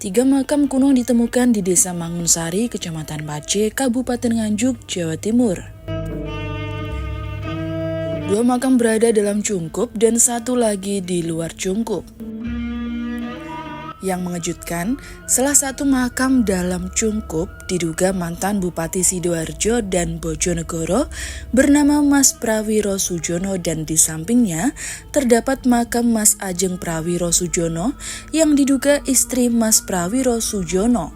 Tiga makam kuno ditemukan di Desa Mangunsari, Kecamatan Pace, Kabupaten Nganjuk, Jawa Timur. Dua makam berada dalam Cungkup dan satu lagi di luar Cungkup. Yang mengejutkan, salah satu makam dalam Cungkup diduga mantan Bupati Sidoarjo dan Bojonegoro bernama Mas Prawiro Sujono, dan di sampingnya terdapat makam Mas Ajeng Prawiro Sujono yang diduga istri Mas Prawiro Sujono.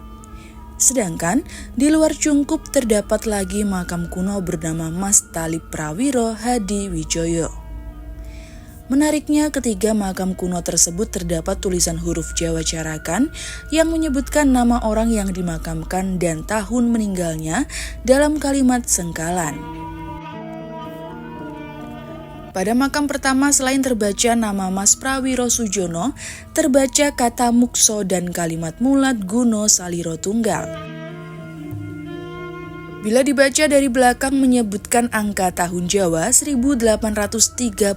Sedangkan di luar Cungkup terdapat lagi makam kuno bernama Mas Talib Prawiro Hadi Wijoyo. Menariknya, ketiga makam kuno tersebut terdapat tulisan huruf Jawa Carakan yang menyebutkan nama orang yang dimakamkan dan tahun meninggalnya dalam kalimat sengkalan. Pada makam pertama, selain terbaca nama Mas Prawiro Sujono, terbaca kata Mukso dan kalimat mulat Guno Saliro Tunggal. Bila dibaca dari belakang menyebutkan angka tahun Jawa 1832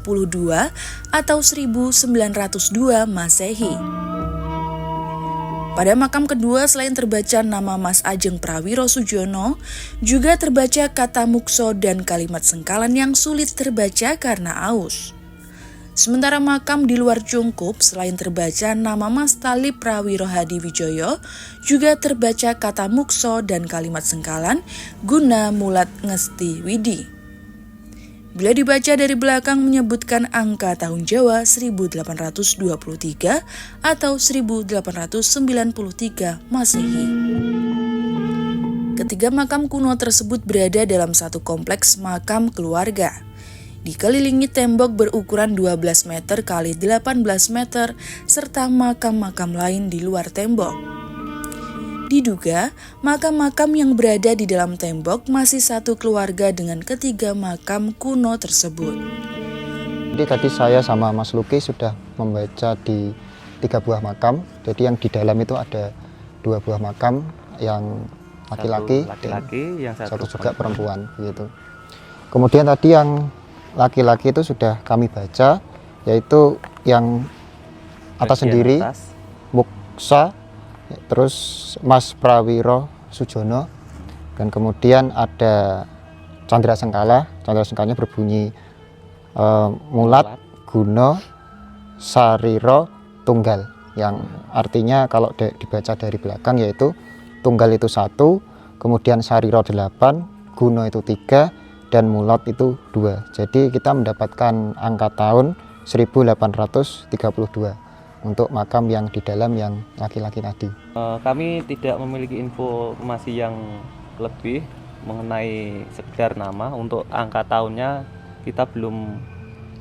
atau 1902 Masehi. Pada makam kedua, selain terbaca nama Mas Ajeng Prawiro Sujono, juga terbaca kata Mukso dan kalimat sengkalan yang sulit terbaca karena aus. Sementara makam di luar Cungkup, selain terbaca nama Mas Talib Prawiro Hadi Wijoyo, juga terbaca kata Mukso dan kalimat sengkalan Guna Mulat Ngesti Widi. Bila dibaca dari belakang menyebutkan angka tahun Jawa 1823 atau 1893 Masehi. Ketiga makam kuno tersebut berada dalam satu kompleks makam keluarga. Dikelilingi tembok berukuran 12 meter x 18 meter serta makam-makam lain di luar tembok. Diduga, makam-makam yang berada di dalam tembok masih satu keluarga dengan ketiga makam kuno tersebut. Jadi tadi saya sama Mas Luki sudah membaca di 3 buah makam. Jadi yang di dalam itu ada 2 buah makam, yang laki-laki yang satu juga perempuan gitu. Kemudian tadi yang laki-laki itu sudah kami baca, yaitu yang atas sendiri Muksa, terus Mas Prawiro Sujono, dan kemudian ada Candra Sengkala. Candra Sengkalanya berbunyi Mulat Guno Sariro Tunggal, yang artinya kalau dibaca dari belakang yaitu Tunggal itu 1, kemudian Sariro 8, Guno itu 3, dan Mulat itu 2. Jadi kita mendapatkan angka tahun 1832 untuk makam yang di dalam yang laki-laki tadi. Kami tidak memiliki informasi yang lebih mengenai sekedar nama. Untuk angka tahunnya kita belum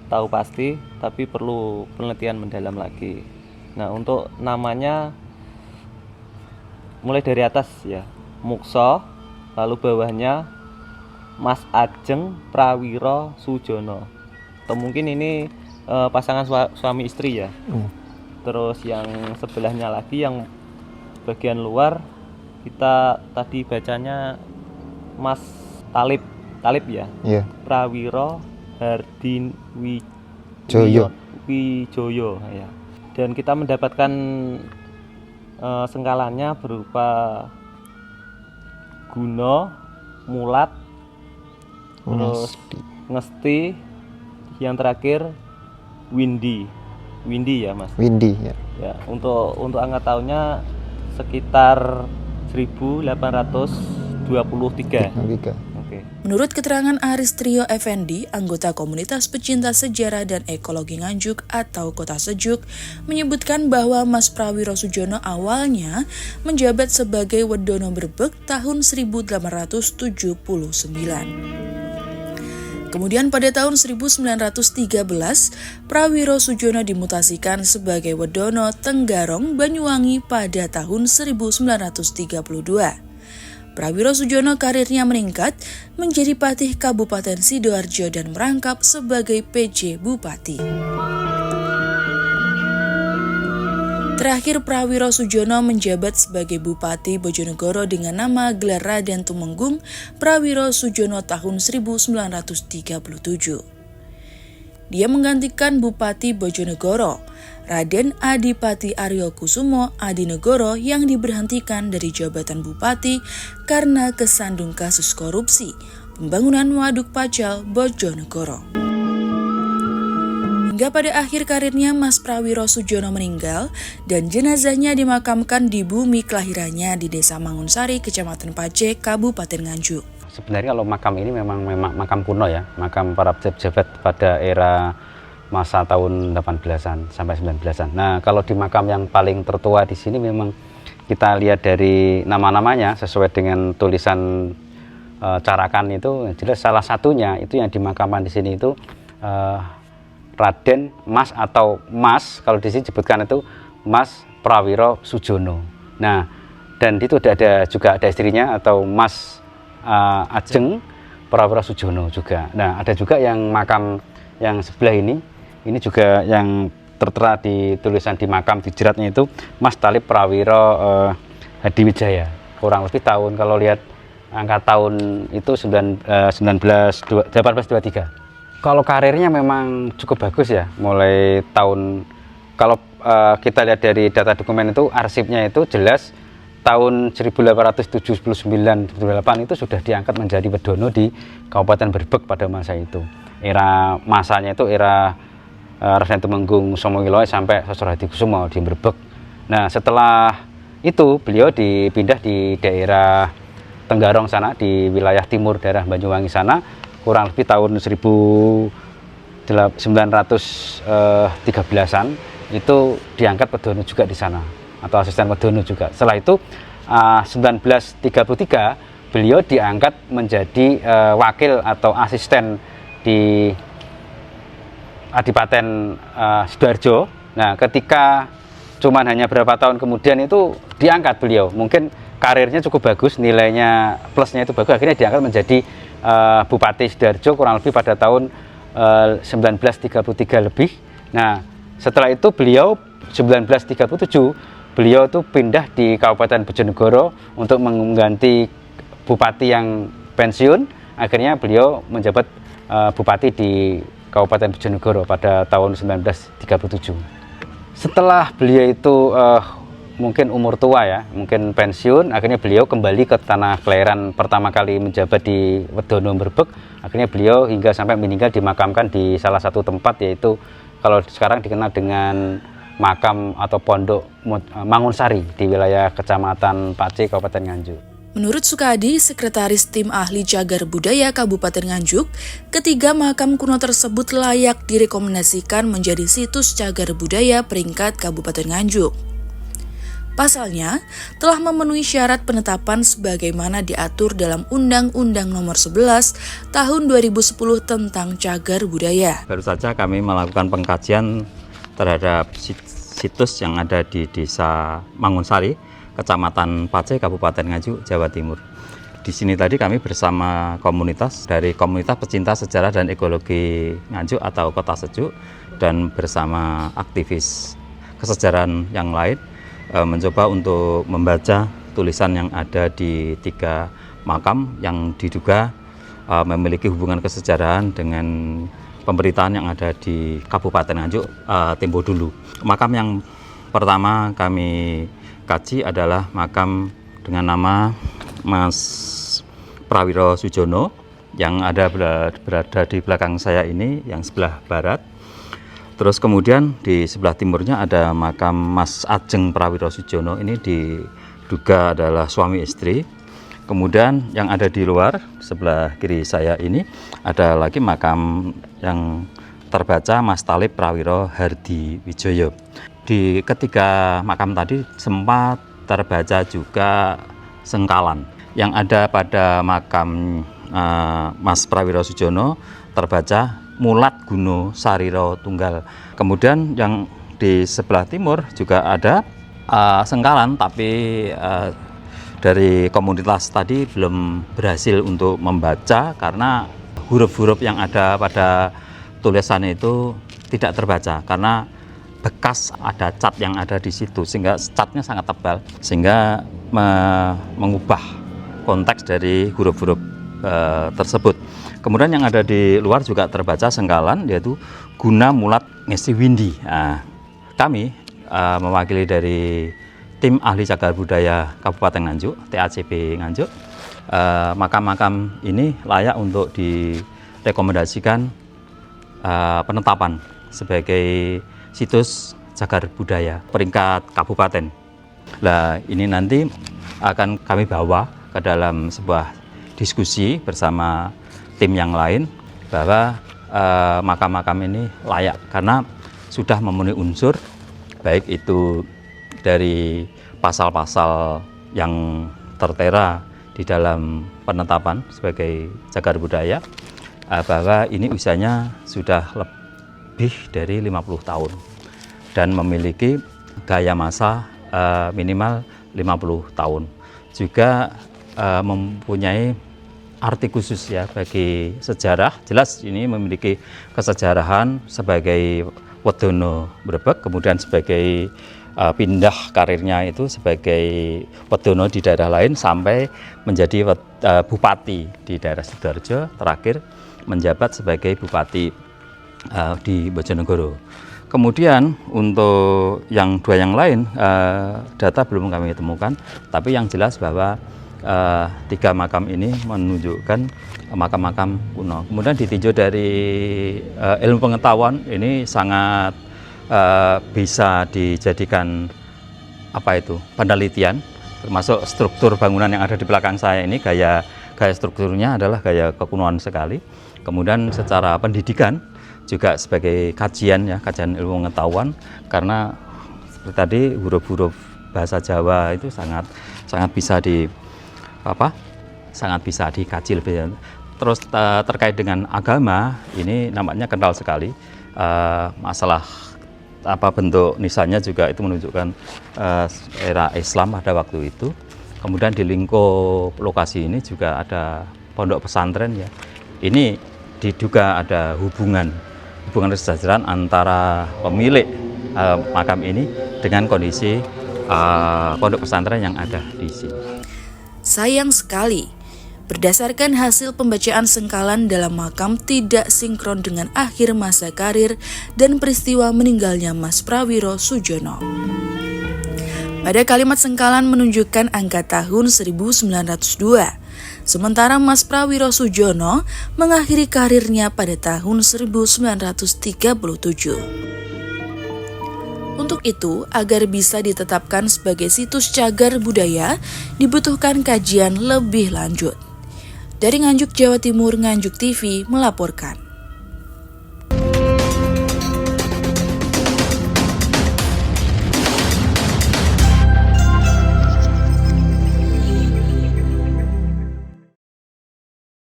tahu pasti, tapi perlu penelitian mendalam lagi. Nah, untuk namanya mulai dari atas ya, Mukso, lalu bawahnya Mas Ajeng Prawiro Sujono, atau mungkin ini pasangan suami istri ya. Terus yang sebelahnya lagi yang bagian luar kita tadi bacanya Mas Talib ya, Prawiro Hadi Wijoyo ya. Dan kita mendapatkan sengkalannya berupa Guno, Mulat, terus Ngesti, yang terakhir Windy ya Mas. Windy ya. Ya, untuk angka tahunnya sekitar 1823. Oke. Menurut keterangan Aris Trio Effendi, anggota komunitas pecinta sejarah dan ekologi Nganjuk atau Kota Sejuk, menyebutkan bahwa Mas Prawiro Sujono awalnya menjabat sebagai Wedono Brebeg tahun 1879. Kemudian pada tahun 1913, Prawiro Sujono dimutasikan sebagai Wedono Tenggarong Banyuwangi pada tahun 1932. Prawiro Sujono karirnya meningkat menjadi Patih Kabupaten Sidoarjo dan merangkap sebagai PJ Bupati. Terakhir, Prawiro Sujono menjabat sebagai Bupati Bojonegoro dengan nama gelar Raden Tumenggung Prawiro Sujono tahun 1937. Dia menggantikan Bupati Bojonegoro, Raden Adipati Aryo Kusumo Adinegoro yang diberhentikan dari jabatan bupati karena kesandung kasus korupsi pembangunan Waduk Pacal Bojonegoro. Hingga pada akhir karirnya Mas Prawiro Sujono meninggal dan jenazahnya dimakamkan di bumi kelahirannya di Desa Mangunsari, Kecamatan Pace, Kabupaten Nganjuk. Sebenarnya kalau makam ini memang makam kuno ya, makam para pejabat pada era masa tahun 18-an sampai 19-an. Nah, kalau di makam yang paling tertua di sini memang kita lihat dari nama-namanya sesuai dengan tulisan carakan itu jelas salah satunya itu yang dimakamkan di sini itu Raden Mas atau Mas, kalau di sini disebutkan itu Mas Prawiro Sujono. Nah, dan itu juga ada istrinya atau Mas Ajeng Prawiro Sujono juga. Nah, ada juga yang makam yang sebelah ini juga yang tertera di tulisan di makam di jeratnya itu Mas Talib Prawiro Hadiwijaya. Kurang lebih tahun kalau lihat angka tahun itu 1823. Kalau karirnya memang cukup bagus ya, mulai tahun kalau kita lihat dari data dokumen itu arsipnya itu jelas tahun 1879-78 itu sudah diangkat menjadi Wedono di Kabupaten Brebek pada masa itu. Masanya itu era Raden Temenggung Somogiloe sampai Sosro Hadikusumo di Brebek. Nah, setelah itu beliau dipindah di daerah Tenggarong sana, di wilayah timur daerah Banyuwangi sana, kurang lebih tahun 1913-an itu diangkat Wedono juga di sana, atau asisten Wedono juga. Setelah itu 1933 beliau diangkat menjadi wakil atau asisten di Adipaten Sidoarjo. Nah, ketika cuman hanya berapa tahun kemudian itu diangkat beliau, mungkin karirnya cukup bagus, nilainya plusnya itu bagus, akhirnya diangkat menjadi Bupati Sidoarjo kurang lebih pada tahun 1933 lebih. Nah, setelah itu beliau 1937 beliau itu pindah di Kabupaten Bojonegoro untuk mengganti bupati yang pensiun. Akhirnya beliau menjabat bupati di Kabupaten Bojonegoro pada tahun 1937. Setelah beliau itu mungkin umur tua ya, mungkin pensiun, akhirnya beliau kembali ke tanah kelahiran pertama kali menjabat di Wedono Brebek. Akhirnya beliau hingga sampai meninggal dimakamkan di salah satu tempat, yaitu kalau sekarang dikenal dengan makam atau pondok Mangunsari di wilayah Kecamatan Pace, Kabupaten Nganjuk. Menurut Sukadi, Sekretaris Tim Ahli Cagar Budaya Kabupaten Nganjuk, ketiga makam kuno tersebut layak direkomendasikan menjadi situs cagar budaya peringkat Kabupaten Nganjuk. Pasalnya, telah memenuhi syarat penetapan sebagaimana diatur dalam Undang-Undang Nomor 11 Tahun 2010 tentang Cagar Budaya. Baru saja kami melakukan pengkajian terhadap situs yang ada di Desa Mangunsari, Kecamatan Pace, Kabupaten Nganjuk, Jawa Timur. Di sini tadi kami bersama komunitas dari Komunitas Pecinta Sejarah dan Ekologi Nganjuk atau Kota Sejuk, dan bersama aktivis kesejarahan yang lain mencoba untuk membaca tulisan yang ada di tiga makam yang diduga memiliki hubungan kesejarahan dengan pemberitaan yang ada di Kabupaten Nganjuk tempo dulu. Makam yang pertama kami kaji adalah makam dengan nama Mas Prawiro Sujono yang berada di belakang saya ini, yang sebelah barat. Terus kemudian di sebelah timurnya ada makam Mas Ajeng Prawiro Sujono, ini diduga adalah suami istri. Kemudian yang ada di luar sebelah kiri saya ini ada lagi makam yang terbaca Mas Talib Prawiro Hadiwijaya. Di ketiga makam tadi sempat terbaca juga sengkalan. Yang ada pada makam Mas Prawiro Sujono terbaca Mulat Guno Sariro Tunggal. Kemudian yang di sebelah timur juga ada sengkalan, tapi dari komunitas tadi belum berhasil untuk membaca karena huruf-huruf yang ada pada tulisannya itu tidak terbaca karena bekas ada cat yang ada di situ, sehingga catnya sangat tebal sehingga mengubah konteks dari huruf-huruf tersebut. Kemudian yang ada di luar juga terbaca sengkalan, yaitu Guna Mulat Ngesi Windi. Nah, kami mewakili dari tim ahli cagar budaya Kabupaten Nganjuk, TACB Nganjuk, makam-makam ini layak untuk direkomendasikan penetapan sebagai situs cagar budaya peringkat kabupaten. Nah, ini nanti akan kami bawa ke dalam sebuah diskusi bersama tim yang lain bahwa makam-makam ini layak karena sudah memenuhi unsur baik itu dari pasal-pasal yang tertera di dalam penetapan sebagai cagar budaya, bahwa ini usianya sudah lebih dari 50 tahun dan memiliki gaya masa minimal 50 tahun. Juga mempunyai arti khusus ya bagi sejarah. Jelas ini memiliki kesejarahan sebagai Wedono Brebek, kemudian sebagai pindah karirnya itu sebagai Wedono di daerah lain sampai menjadi bupati di daerah Sidoarjo, terakhir menjabat sebagai bupati di Bojonegoro. Kemudian untuk yang dua yang lain data belum kami temukan, tapi yang jelas bahwa tiga makam ini menunjukkan makam-makam kuno. Kemudian ditinjau dari ilmu pengetahuan ini sangat bisa dijadikan penelitian, termasuk struktur bangunan yang ada di belakang saya ini gaya strukturnya adalah gaya kekunoan sekali. Kemudian secara pendidikan juga sebagai kajian ilmu pengetahuan, karena seperti tadi huruf-huruf bahasa Jawa itu sangat bisa dikaji lebih. Terus terkait dengan agama ini nampaknya kental sekali, masalah bentuk nisannya juga itu menunjukkan era Islam pada waktu itu. Kemudian di lingkup lokasi ini juga ada pondok pesantren ya. Ini diduga ada hubungan kesejahteraan antara pemilik makam ini dengan kondisi pondok pesantren yang ada di sini. Sayang sekali, berdasarkan hasil pembacaan sengkalan dalam makam tidak sinkron dengan akhir masa karir dan peristiwa meninggalnya Mas Prawiro Sujono. Pada kalimat sengkalan menunjukkan angka tahun 1902, sementara Mas Prawiro Sujono mengakhiri karirnya pada tahun 1937. Untuk itu, agar bisa ditetapkan sebagai situs cagar budaya, dibutuhkan kajian lebih lanjut. Dari Nganjuk, Jawa Timur, Nganjuk TV melaporkan.